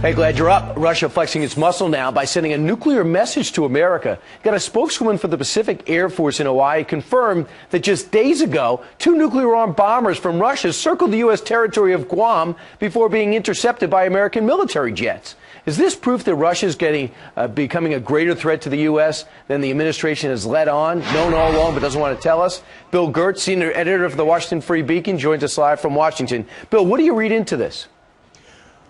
Hey, glad you're up. Russia flexing its muscle now by sending a nuclear message to America. Got a spokeswoman for the Pacific Air Force in Hawaii confirmed that just days ago, 2 nuclear-armed bombers from Russia circled the U.S. territory of Guam before being intercepted by American military jets. Is this proof that Russia is becoming a greater threat to the U.S. than the administration has let on, known all along but doesn't want to tell us? Bill Gertz, senior editor of the Washington Free Beacon, joins us live from Washington. Bill, what do you read into this?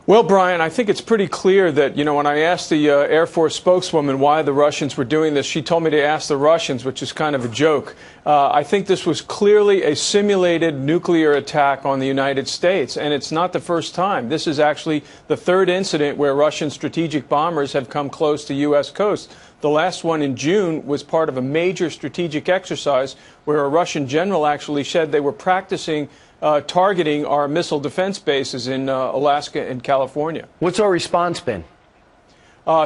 Well, Brian, I think it's pretty clear that, when I asked the Air Force spokeswoman why the Russians were doing this, she told me to ask the Russians, which is kind of a joke. I think this was clearly a simulated nuclear attack on the United States, and it's not the first time. This is actually the third incident where Russian strategic bombers have come close to U.S. coast. The last one in June was part of a major strategic exercise where a Russian general actually said they were practicing targeting our missile defense bases in Alaska and California. What's our response been?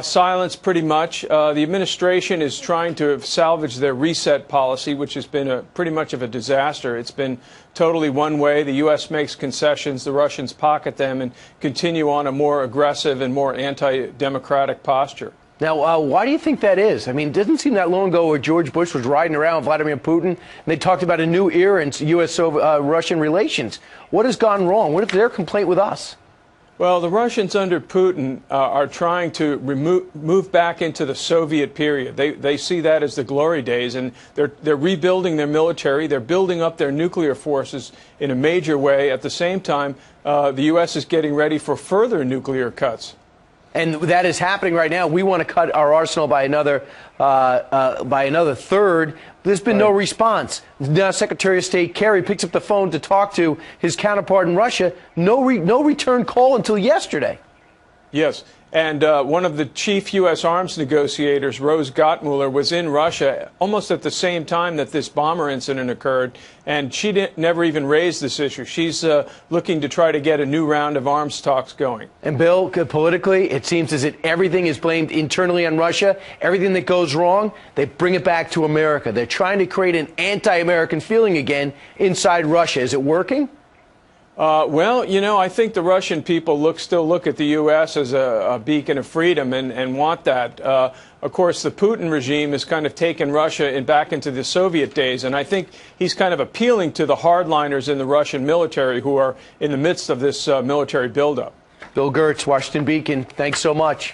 Silence, pretty much. The administration is trying to salvage their reset policy, which has been pretty much of a disaster. It's been totally one way. The U.S. makes concessions, the Russians pocket them, and continue on a more aggressive and more anti-democratic posture. Now, why do you think that is? I mean, it doesn't seem that long ago where George Bush was riding around with Vladimir Putin, and they talked about a new era in U.S.-Russian relations. What has gone wrong? What is their complaint with us? Well, the Russians under Putin are trying to move back into the Soviet period. They see that as the glory days, and they're rebuilding their military. They're building up their nuclear forces in a major way. At the same time, the U.S. is getting ready for further nuclear cuts. And that is happening right now. We want to cut our arsenal by another third. There's been no response. Now Secretary of State Kerry picks up the phone to talk to his counterpart in Russia. No return call until yesterday. Yes. And one of the chief U.S. arms negotiators, Rose Gottmuller, was in Russia almost at the same time that this bomber incident occurred, and she never even raised this issue. She's looking to try to get a new round of arms talks going. And, Bill, politically, it seems as if everything is blamed internally on Russia. Everything that goes wrong, they bring it back to America. They're trying to create an anti-American feeling again inside Russia. Is it working? Well, I think the Russian people still look at the U.S. as a beacon of freedom and want that. Of course, the Putin regime has kind of taken Russia back into the Soviet days, and I think he's kind of appealing to the hardliners in the Russian military who are in the midst of this military buildup. Bill Gertz, Washington Beacon, thanks so much.